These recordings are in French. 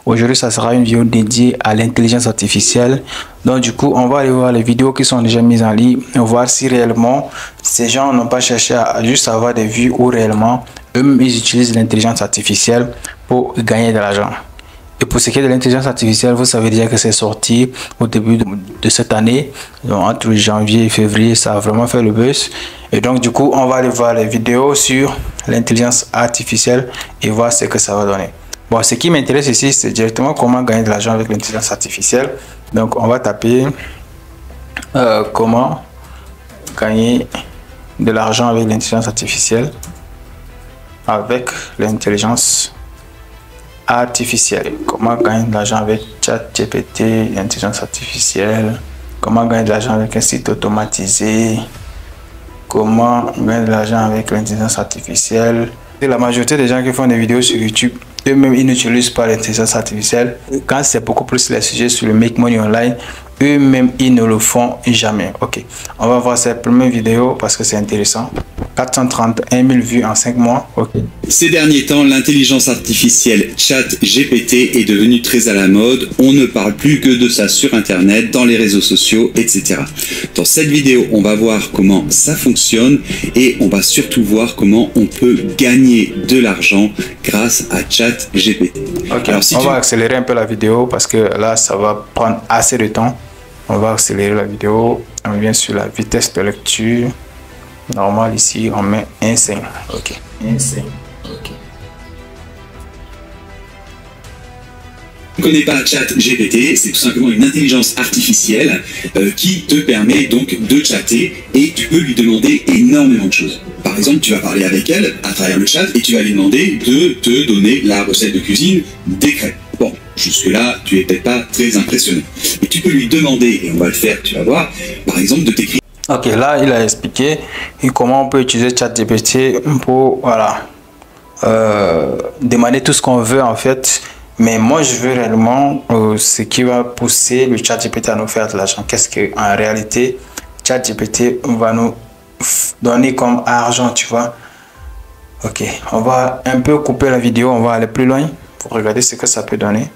Aujourd'hui, ça sera une vidéo dédiée à l'intelligence artificielle. Donc du coup, on va aller voir les vidéos qui sont déjà mises en ligne et voir si réellement ces gens n'ont pas cherché à juste avoir des vues ou réellement eux-mêmes ils utilisent l'intelligence artificielle pour gagner de l'argent. Et pour ce qui est de l'intelligence artificielle, vous savez déjà que c'est sorti au début de cette année. Donc, entre janvier et février, ça a vraiment fait le buzz. Et donc, du coup, on va aller voir les vidéos sur l'intelligence artificielle et voir ce que ça va donner. Bon, ce qui m'intéresse ici, c'est directement comment gagner de l'argent avec l'intelligence artificielle. Donc, on va taper comment gagner de l'argent avec l'intelligence artificielle. Avec l'intelligence artificielle. Comment gagner de l'argent avec ChatGPT, l'intelligence artificielle. Comment gagner de l'argent avec un site automatisé. Comment gagner de l'argent avec l'intelligence artificielle. Et la majorité des gens qui font des vidéos sur YouTube, eux-mêmes, ils n'utilisent pas l'intelligence artificielle. Quand c'est beaucoup plus les sujets sur le Make Money Online, eux-mêmes, ils ne le font jamais. Ok, on va voir cette première vidéo parce que c'est intéressant. 431 000 vues en 5 mois. Okay. Ces derniers temps, l'intelligence artificielle ChatGPT est devenue très à la mode. On ne parle plus que de ça sur Internet, dans les réseaux sociaux, etc. Dans cette vidéo, on va voir comment ça fonctionne et on va surtout voir comment on peut gagner de l'argent grâce à ChatGPT. Okay. Alors, on va accélérer un peu la vidéo parce que là, ça va prendre assez de temps. On va accélérer la vidéo. On vient sur la vitesse de lecture. Normal ici, on met 1,5. Ok. 1,5. Ok. Tu ne connais pas ChatGPT, c'est tout simplement une intelligence artificielle qui te permet donc de chatter et tu peux lui demander énormément de choses. Par exemple, tu vas parler avec elle à travers le chat et tu vas lui demander de te donner la recette de cuisine des crêpes. Bon, jusque-là, tu es peut-être pas très impressionné. Et tu peux lui demander, et on va le faire, tu vas voir, par exemple, de t'écrire. Ok, là, il a expliqué comment on peut utiliser ChatGPT pour, voilà, demander tout ce qu'on veut, en fait. Mais moi, je veux réellement ce qui va pousser le ChatGPT à nous faire de l'argent. Qu'est-ce qu'en réalité, ChatGPT va nous donner comme argent, tu vois. Ok, on va un peu couper la vidéo, on va aller plus loin pour regarder ce que ça peut donner.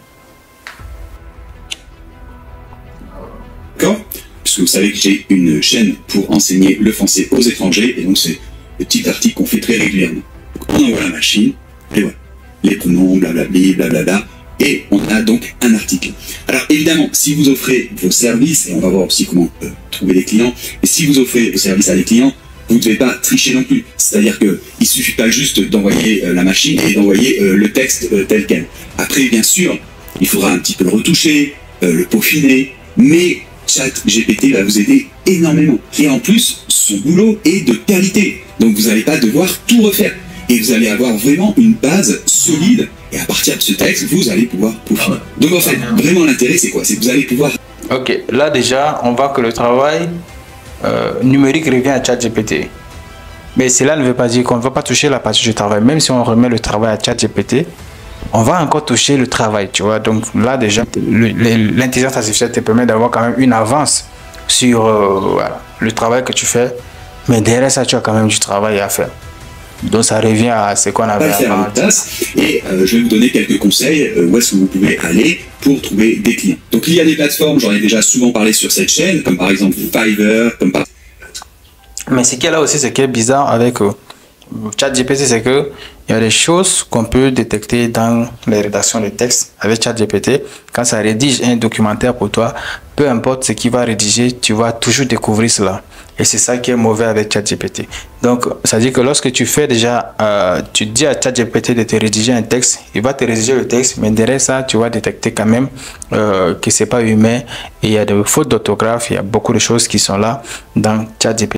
D'accord ? Puisque vous savez que j'ai une chaîne pour enseigner le français aux étrangers, et donc c'est le petit article qu'on fait très régulièrement. Donc on envoie la machine, et voilà, les pronoms, blablabli, blablabla, et on a donc un article. Alors évidemment, si vous offrez vos services, et on va voir aussi comment trouver des clients, et si vous offrez vos services à des clients, vous ne devez pas tricher non plus. C'est-à-dire qu'il ne suffit pas juste d'envoyer la machine et d'envoyer le texte tel quel. Après, bien sûr, il faudra un petit peu le retoucher, le peaufiner, mais ChatGPT va vous aider énormément. Et en plus, son boulot est de qualité. Donc vous n'allez pas devoir tout refaire. Et vous allez avoir vraiment une base solide. Et à partir de ce texte, vous allez pouvoir peaufiner. Donc en fait, vraiment l'intérêt, c'est quoi? C'est que vous allez pouvoir... Ok, là déjà, on voit que le travail numérique revient à ChatGPT. Mais cela ne veut pas dire qu'on ne va pas toucher la partie du travail. Même si on remet le travail à ChatGPT, on va encore toucher le travail, tu vois. Donc là déjà, l'intelligence artificielle te permet d'avoir quand même une avance sur voilà, le travail que tu fais. Mais derrière ça, tu as quand même du travail à faire. Donc ça revient à ce qu'on avait faire en place. Et je vais vous donner quelques conseils où est-ce que vous pouvez aller pour trouver des clients. Donc il y a des plateformes, j'en ai déjà souvent parlé sur cette chaîne, comme par exemple Fiverr, comme par... Mais ce qui est là aussi, ce qui est bizarre avec ChatGPT, c'est que il y a des choses qu'on peut détecter dans les rédactions de texte avec ChatGPT. Quand ça rédige un documentaire pour toi, peu importe ce qu'il va rédiger, tu vas toujours découvrir cela. Et c'est ça qui est mauvais avec ChatGPT. Donc, ça dit que lorsque tu fais déjà, tu dis à ChatGPT de te rédiger un texte, il va te rédiger le texte, mais derrière ça, tu vas détecter quand même que c'est pas humain. Et il y a des fautes d'orthographe, il y a beaucoup de choses qui sont là dans ChatGPT.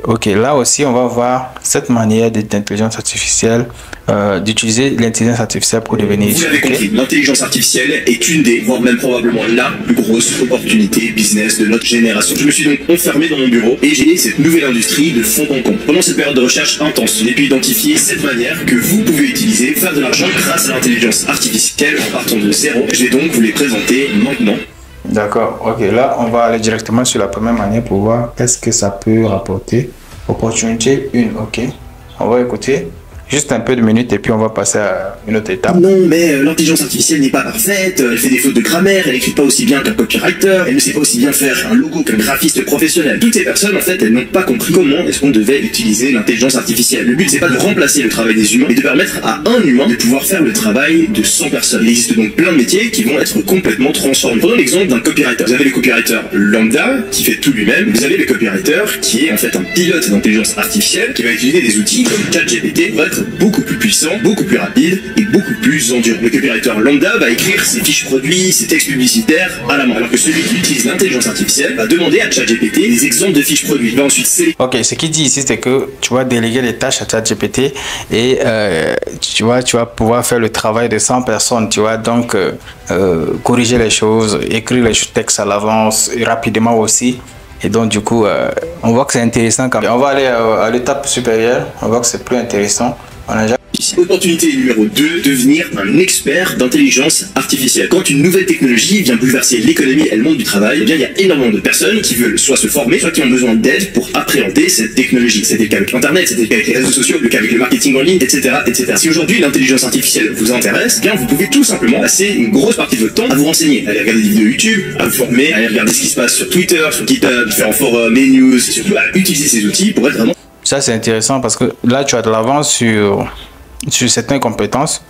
Ok, là aussi, on va voir cette manière d'intelligence artificielle, d'utiliser l'intelligence artificielle pour devenir... Vous l'avez compris, l'intelligence artificielle est une des, voire même probablement la plus grosse opportunité business de notre génération. Je me suis donc enfermé dans mon bureau et j'ai cette nouvelle industrie de fond en comble. Pendant cette période de recherche intense, j'ai pu identifier cette manière que vous pouvez utiliser, faire de l'argent grâce à l'intelligence artificielle en partant de zéro. Je vais donc vous les présenter maintenant. D'accord, ok, là on va aller directement sur la première manière pour voir qu'est-ce que ça peut rapporter. Opportunité 1, ok. On va écouter Juste un peu de minutes et puis on va passer à une autre étape. Non, mais l'intelligence artificielle n'est pas parfaite, elle fait des fautes de grammaire, elle écrit pas aussi bien qu'un copywriter, elle ne sait pas aussi bien faire un logo qu'un graphiste professionnel. Toutes ces personnes, en fait, elles n'ont pas compris comment est-ce qu'on devait utiliser l'intelligence artificielle. Le but, c'est pas de remplacer le travail des humains, mais de permettre à un humain de pouvoir faire le travail de 100 personnes. Il existe donc plein de métiers qui vont être complètement transformés. Prenons l'exemple d'un copywriter. Vous avez le copywriter lambda, qui fait tout lui-même. Vous avez le copywriter qui est en fait un pilote d'intelligence artificielle, qui va utiliser des outils comme ChatGPT pour être beaucoup plus puissant, beaucoup plus rapide et beaucoup plus endurant. Le copywriter lambda va écrire ses fiches produits, ses textes publicitaires à la main, alors que celui qui utilise l'intelligence artificielle va demander à ChatGPT des exemples de fiches produits. Il va ensuite sélectionner. Ok, ce qu'il dit ici, c'est que tu vas déléguer les tâches à ChatGPT et tu vas pouvoir faire le travail de 100 personnes, tu vois, donc corriger les choses, écrire les textes à l'avance et rapidement aussi. Et donc du coup, on voit que c'est intéressant quand même. On va aller à l'étape supérieure, on voit que c'est plus intéressant. On a déjà... Opportunité numéro 2, devenir un expert d'intelligence artificielle. Quand une nouvelle technologie vient bouleverser l'économie et le monde du travail, eh bien, il y a énormément de personnes qui veulent soit se former, soit qui ont besoin d'aide pour appréhender cette technologie. C'était le cas avec Internet, c'était le cas avec les réseaux sociaux, le cas avec le marketing en ligne, etc., etc. Si aujourd'hui l'intelligence artificielle vous intéresse, eh bien, vous pouvez tout simplement passer une grosse partie de votre temps à vous renseigner, à aller regarder des vidéos YouTube, à vous former, à aller regarder ce qui se passe sur Twitter, sur GitHub, différents forums, les news, et surtout à utiliser ces outils pour être vraiment... Ça, c'est intéressant parce que là, tu as de l'avance sur certaines compétences,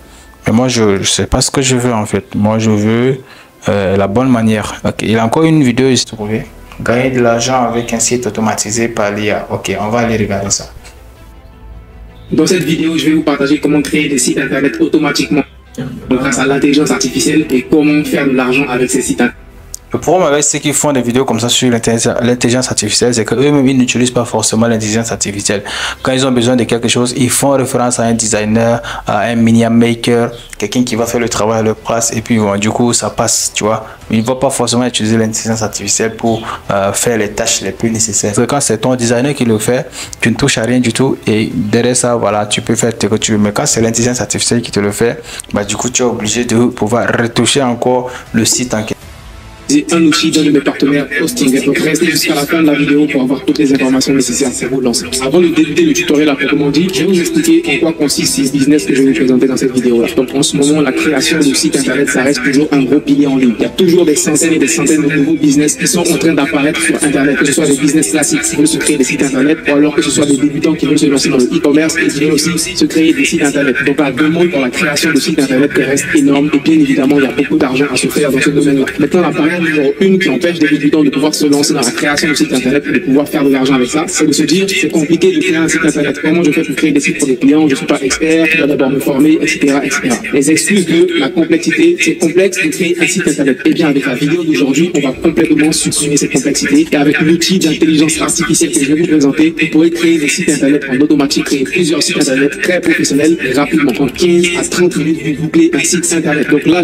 mais moi je sais pas ce que je veux en fait. Moi je veux la bonne manière. Ok, il y a encore une vidéo ici trouvée, gagner de l'argent avec un site automatisé par l'IA. Ok, on va aller regarder ça. Dans cette vidéo, je vais vous partager comment créer des sites internet automatiquement grâce à l'intelligence artificielle et comment faire de l'argent avec ces sites internet. Le problème avec ceux qui font des vidéos comme ça sur l'intelligence artificielle, c'est qu'eux-mêmes, ils n'utilisent pas forcément l'intelligence artificielle. Quand ils ont besoin de quelque chose, ils font référence à un designer, à un media maker, quelqu'un qui va faire le travail à leur place, et puis bon, du coup, ça passe, tu vois. Ils ne vont pas forcément utiliser l'intelligence artificielle pour faire les tâches les plus nécessaires. Parce que quand c'est ton designer qui le fait, tu ne touches à rien du tout, et derrière ça, voilà, tu peux faire ce que tu veux. Mais quand c'est l'intelligence artificielle qui te le fait, bah, du coup, tu es obligé de pouvoir retoucher encore le site en question. Un outil d'un de mes partenaires Hosting. Donc restez jusqu'à la fin de la vidéo pour avoir toutes les informations nécessaires pour vous lancer. Avant de débuter le tutoriel à proprement dit, je vais vous expliquer en quoi consiste ce business que je vais vous présenter dans cette vidéo-là. Donc en ce moment, la création de sites internet, ça reste toujours un gros pilier en ligne. Il y a toujours des centaines et des centaines de nouveaux business qui sont en train d'apparaître sur internet, que ce soit des business classiques qui veulent se créer des sites internet, ou alors que ce soit des débutants qui veulent se lancer dans le e-commerce et qui veulent aussi se créer des sites internet. Donc la demande pour la création de sites internet reste énorme et bien évidemment, il y a beaucoup d'argent à se faire dans ce domaine-là. Maintenant, la barrière numéro 1 qui empêche des débutants de pouvoir se lancer dans la création de sites internet et de pouvoir faire de l'argent avec ça, c'est de se dire c'est compliqué de créer un site internet. Comment je fais pour créer des sites pour des clients? Je suis pas expert, je dois d'abord me former, etc., etc. Les excuses de la complexité, c'est complexe de créer un site internet. Et bien avec la vidéo d'aujourd'hui, on va complètement supprimer cette complexité et avec l'outil d'intelligence artificielle que je vais vous présenter, vous pourrez créer des sites internet en automatique, créer plusieurs sites internet très professionnels et rapidement. En 15 à 30 minutes, vous bouclez un site internet. Donc là,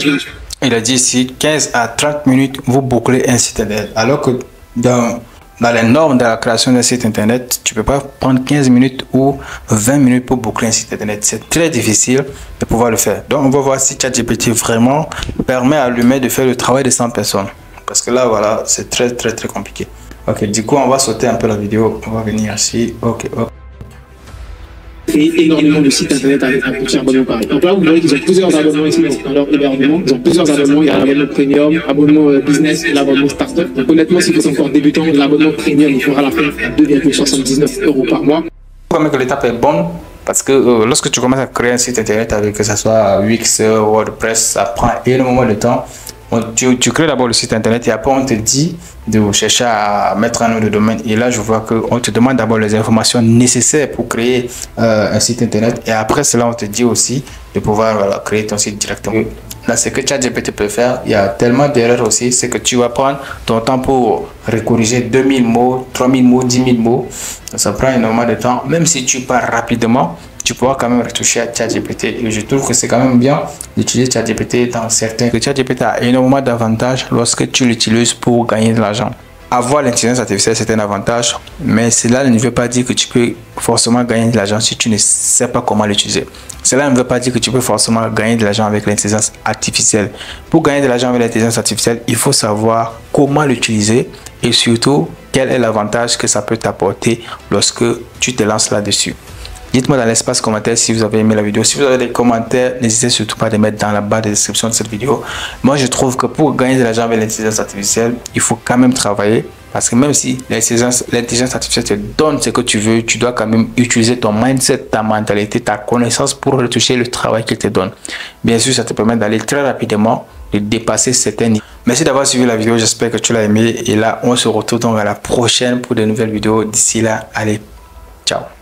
il a dit ici 15 à 30 minutes, vous bouclez un site internet. Alors que dans les normes de la création d'un site internet, tu ne peux pas prendre 15 minutes ou 20 minutes pour boucler un site internet. C'est très difficile de pouvoir le faire. Donc, on va voir si ChatGPT vraiment permet à l'humain de faire le travail de 100 personnes. Parce que là, voilà, c'est très compliqué. Ok, du coup, on va sauter un peu la vidéo. On va venir ici. Ok, ok. Créer énormément de sites internet avec un petit abonnement pareil. Donc là, vous voyez qu'ils ont plusieurs abonnements ici dans leur hébergement. Ils ont plusieurs abonnements. Il y a l'abonnement premium, l'abonnement business et l'abonnement starter. Donc honnêtement, si vous êtes encore débutant, l'abonnement premium, il fera l'affaire à 2,79 € par mois. Je crois que l'étape est bonne parce que lorsque tu commences à créer un site internet avec que ce soit Wix, WordPress, ça prend énormément de temps. Tu crées d'abord le site internet et après on te dit de chercher à mettre un nom de domaine, et là je vois qu'on te demande d'abord les informations nécessaires pour créer un site internet, et après cela on te dit aussi de pouvoir créer ton site directement. Là, ce que ChatGPT peut faire, il y a tellement d'erreurs aussi, c'est que tu vas prendre ton temps pour recorriger 2000 mots, 3000 mots, 10 000 mots. Ça prend énormément de temps. Même si tu pars rapidement, tu pourras quand même retoucher à ChatGPT. Et je trouve que c'est quand même bien d'utiliser ChatGPT dans certains. ChatGPT a énormément d'avantages lorsque tu l'utilises pour gagner de l'argent. Avoir l'intelligence artificielle, c'est un avantage, mais cela ne veut pas dire que tu peux forcément gagner de l'argent si tu ne sais pas comment l'utiliser. Cela ne veut pas dire que tu peux forcément gagner de l'argent avec l'intelligence artificielle. Pour gagner de l'argent avec l'intelligence artificielle, il faut savoir comment l'utiliser et surtout quel est l'avantage que ça peut t'apporter lorsque tu te lances là-dessus. Dites-moi dans l'espace commentaire si vous avez aimé la vidéo. Si vous avez des commentaires, n'hésitez surtout pas à les mettre dans la barre de description de cette vidéo. Moi, je trouve que pour gagner de l'argent avec l'intelligence artificielle, il faut quand même travailler. Parce que même si l'intelligence artificielle te donne ce que tu veux, tu dois quand même utiliser ton mindset, ta mentalité, ta connaissance pour retoucher le travail qu'elle te donne. Bien sûr, ça te permet d'aller très rapidement, de dépasser certains niveaux. Merci d'avoir suivi la vidéo, j'espère que tu l'as aimé. Et là, on se retrouve donc à la prochaine pour de nouvelles vidéos. D'ici là, allez, ciao.